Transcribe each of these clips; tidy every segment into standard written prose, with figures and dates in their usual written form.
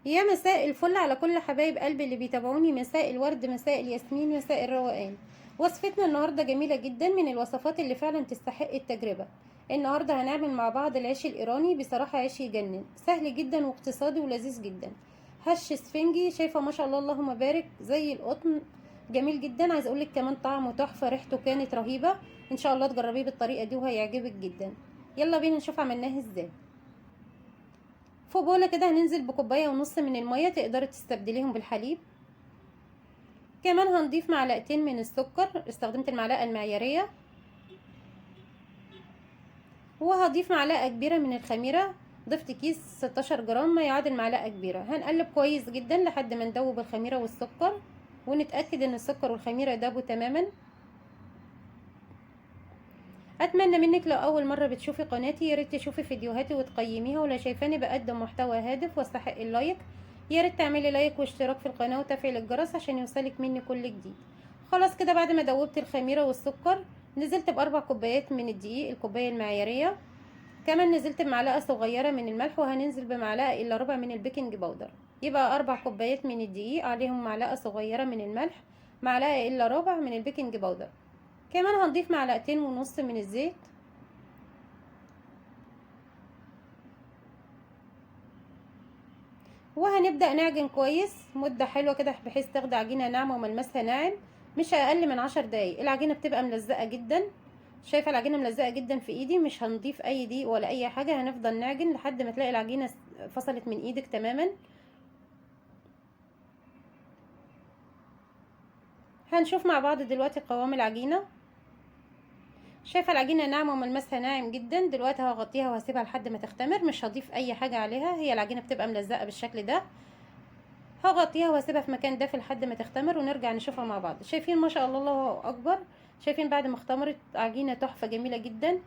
يا مساء الفل على كل حبايب قلبي اللي بيتابعوني، مساء الورد، مساء الياسمين، مساء الروقان. وصفتنا النهارده جميله جدا، من الوصفات اللي فعلا تستحق التجربه. النهارده هنعمل مع بعض العيش الايراني. بصراحه عيش يجنن، سهل جدا واقتصادي ولذيذ جدا. هش اسفنجي، شايفه ما شاء الله اللهم بارك زي القطن. جميل جدا. عايز اقولك كمان طعمه تحفه، ريحته كانت رهيبه. ان شاء الله تجربيه بالطريقه دي وهيعجبك جدا. يلا بينا نشوف عملناه ازاي. في بوله كده هننزل بكوبايه ونص من الميه، تقدري تستبدليهم بالحليب. كمان هنضيف معلقتين من السكر، استخدمت المعلقه المعياريه. وهضيف معلقه كبيره من الخميره، ضفت كيس 16 جرام ما يعادل معلقه كبيره. هنقلب كويس جدا لحد ما ندوب الخميره والسكر، ونتاكد ان السكر والخميره دابوا تماما. اتمنى منك لو اول مره بتشوفي قناتي يا ريت تشوفي فيديوهاتي وتقيميها، ولو شايفاني بقدم محتوى هادف واستحق اللايك يا ريت تعملي لايك واشتراك في القناه وتفعيل الجرس عشان يوصلك مني كل جديد. خلاص كده بعد ما دوبت الخميره والسكر، نزلت باربع كوبايات من الدقيق الكوبايه المعياريه. كمان نزلت بمعلقه صغيره من الملح، وهننزل بمعلقه الا ربع من البيكنج باودر. يبقى 4 كوبايات من الدقيق عليهم معلقه صغيره من الملح، معلقه الا ربع من البيكنج باودر. كمان هنضيف معلقتين ونص من الزيت. وهنبدأ نعجن كويس مدة حلوة كده بحيث تاخد عجينة ناعمة وملمسها ناعم. مش أقل من 10 دقايق. العجينة بتبقى ملزقة جدا، شايفة العجينة ملزقة جدا في ايدي. مش هنضيف اي دقيق ولا اي حاجة، هنفضل نعجن لحد ما تلاقي العجينة فصلت من ايدك تماما. هنشوف مع بعض دلوقتي قوام العجينة. شايفة العجينة ناعمة وملمسها ناعم جدا. دلوقتي هغطيها وهسيبها لحد ما تختمر، مش هضيف اي حاجة عليها، هي العجينة بتبقى ملزقة بالشكل ده. هغطيها واسيبها في مكان دافي لحد ما تختمر ونرجع نشوفها مع بعض. شايفين ما شاء الله الله اكبر؟ شايفين بعد ما اختمرت عجينه تحفه جميله جدا.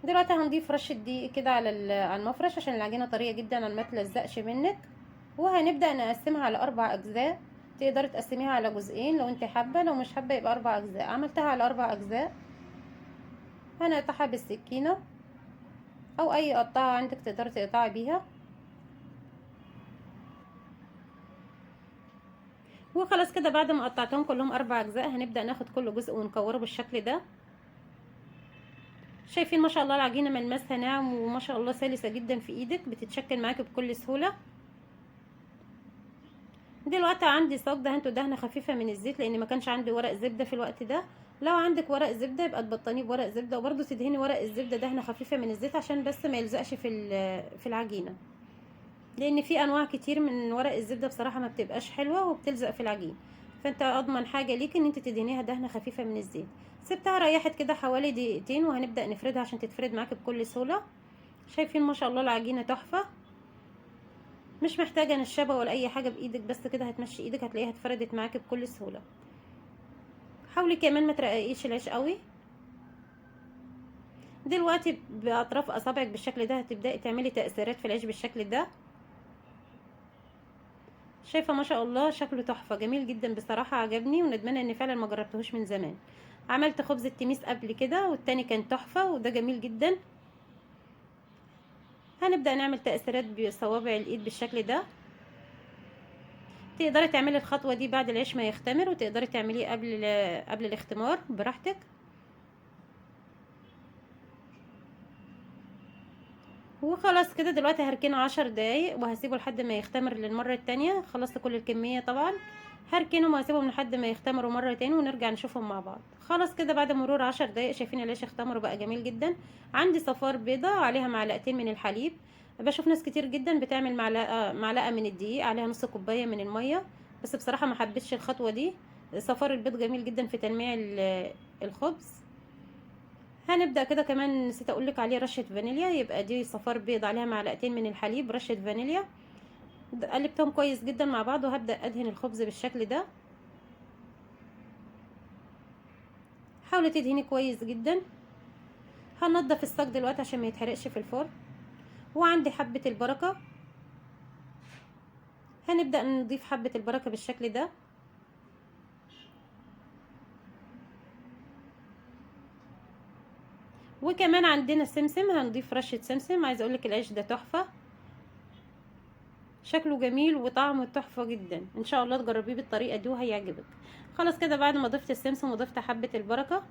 دلوقتي هنضيف رشه دقيق كده على المفرش عشان العجينه طريه جدا عشان ما تلزقش منك. وهنبدا نقسمها على 4 اجزاء. تقدري تقسميها على جزئين لو انت حابه، لو مش حابه يبقى 4 اجزاء. عملتها على 4 اجزاء. هنقطعها بالسكينه او اي قطاعه عندك تقدري تقطعي بيها. وخلاص كده بعد ما قطعتهم كلهم 4 اجزاء، هنبدا ناخد كل جزء ونكوره بالشكل ده. شايفين ما شاء الله العجينه ملمسها ناعم وما شاء الله سلسه جدا في ايدك، بتتشكل معاكي بكل سهوله. دلوقتي عندي صاج دهنته دهنه خفيفه من الزيت لان ما كانش عندي ورق زبده في الوقت ده. لو عندك ورق زبده يبقى تبطنيه بورق زبده، وبرده تدهني ورق الزبده دهنه خفيفه من الزيت عشان بس ما يلزقش في العجينه، لان في انواع كتير من ورق الزبده بصراحه ما بتبقاش حلوه وبتلزق في العجين. فانت اضمن حاجه ليك ان انت تدهنيها دهنه خفيفه من الزيت. سبتها ريحت كده حوالي دقيقتين، وهنبدا نفردها عشان تتفرد معاكي بكل سهوله. شايفين ما شاء الله العجينه تحفه، مش محتاجه نشابه ولا اي حاجه، بايدك بس كده هتمشي ايدك هتلاقيها اتفردت معاكي بكل سهوله. حاولي كمان ما ترققيش العيش قوي. دلوقتي باطراف اصابعك بالشكل ده هتبداي تعملي تأثيرات في العيش بالشكل ده. شايفه ما شاء الله شكله تحفه جميل جدا بصراحه، عجبني وندمانه ان فعلا ما جربتهوش من زمان. عملت خبز التميس قبل كده والتاني كان تحفه وده جميل جدا. هنبدا نعمل تأثيرات بصوابع الايد بالشكل ده. تقدري تعملي الخطوه دي بعد العيش ما يختمر، وتقدري تعمليه قبل الاختمار براحتك. وخلاص كده دلوقتي هركنه 10 دقايق وهسيبه لحد ما يختمر للمره التانية. خلصت كل الكميه طبعا. هركنهم وهسيبهم لحد ما يختمروا مره تاني ونرجع نشوفهم مع بعض. خلاص كده بعد مرور 10 دقايق شايفين العيش اختمر وبقى جميل جدا. عندي صفار بيضه عليها معلقتين من الحليب. بشوف ناس كتير جدا بتعمل معلقه من الدقيق عليها نص كوبايه من الميه، بس بصراحه ما حبيتش الخطوه دي. صفار البيض جميل جدا في تلميع الخبز. هنبدأ كده. كمان نسيت اقولك عليه رشة فانيليا، يبقى دي صفار بيض عليها معلقتين من الحليب رشة فانيليا. قلبتهم كويس جدا مع بعض وهبدأ ادهن الخبز بالشكل ده. حاولي تدهني كويس جدا. هنضف الصاج دلوقتي عشان ما يتحرقش في الفرن. وعندي حبة البركة، هنبدأ نضيف حبة البركة بالشكل ده. وكمان عندنا سمسم، هنضيف رشة سمسم. عايزة اقولك العيش ده تحفة. شكله جميل وطعمه تحفة جدا، ان شاء الله تجربيه بالطريقة دي وهيعجبك. خلاص كده بعد ما ضفت السمسم وضفت حبة البركة،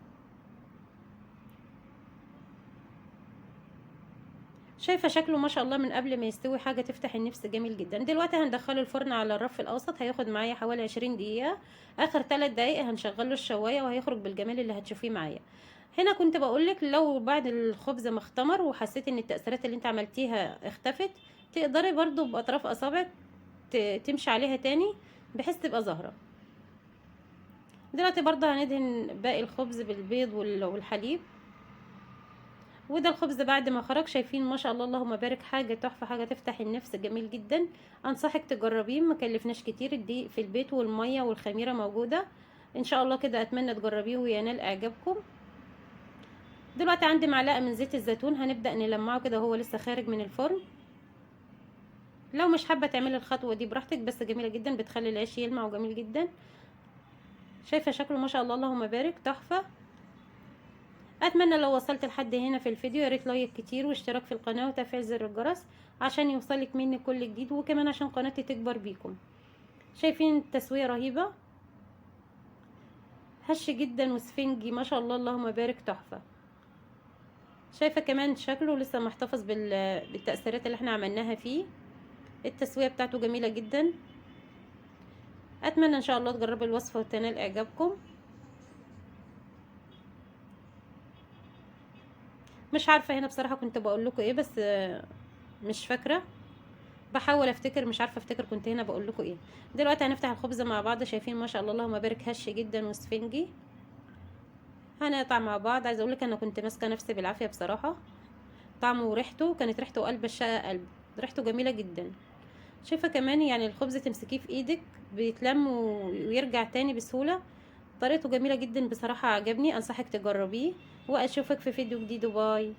شايفه شكله ما شاء الله من قبل ما يستوي حاجه تفتح النفس، جميل جدا. دلوقتي هندخله الفرن على الرف الاوسط، هياخد معايا حوالي 20 دقيقه. اخر 3 دقايق هنشغله الشوايه وهيخرج بالجمال اللي هتشوفيه معايا. هنا كنت بقولك لو بعد الخبز ما اختمر وحسيت ان التأثيرات اللي انت عملتيها اختفت، تقدري برضو باطراف اصابعك تمشي عليها تاني بحيث تبقى ظاهره. دلوقتي برضو هندهن باقي الخبز بالبيض والحليب. وده الخبز بعد ما خرج، شايفين ما شاء الله اللهم بارك، حاجه تحفه، حاجه تفتح النفس، جميل جدا. انصحك تجربيه، مكلفناش كتير، الدقيق في البيت والميه والخميره موجوده. ان شاء الله كده اتمنى تجربيه وينال اعجابكم. دلوقتي عندي معلقه من زيت الزيتون، هنبدا نلمعه كده وهو لسه خارج من الفرن. لو مش حابه تعملي الخطوه دي براحتك، بس جميله جدا، بتخلي العيش يلمع وجميل جدا. شايفه شكله ما شاء الله اللهم بارك، تحفه. اتمنى لو وصلت لحد هنا في الفيديو يا ريت لايك كتير واشتراك في القناه وتفعيل زر الجرس عشان يوصلك مني كل جديد، وكمان عشان قناتي تكبر بيكم. شايفين التسويه رهيبه، هش جدا وسفنجي ما شاء الله اللهم بارك، تحفه. شايفه كمان شكله لسه محتفظ بالتأثيرات اللي احنا عملناها فيه. التسويه بتاعته جميله جدا. اتمنى ان شاء الله تجربوا الوصفه وتنال اعجابكم. مش عارفه هنا بصراحه كنت بقول لكم ايه، بس مش فاكره، بحاول افتكر، مش عارفه افتكر كنت هنا بقول لكم ايه. دلوقتي هنفتح الخبز مع بعض، شايفين ما شاء الله اللهم بارك، هش جدا وسفنجي. هنقطع مع بعض. عايزه اقول لك انا كنت ماسكه نفسي بالعافيه بصراحه. طعمه وريحته كانت ريحته قلب الشقه قلب، ريحته جميله جدا. شايفه كمان يعني الخبز تمسكيه في ايدك بيتلم ويرجع تاني بسهوله. طريقته جميله جدا بصراحه، عجبني، انصحك تجربيه. واشوفك في فيديو جديد، باي.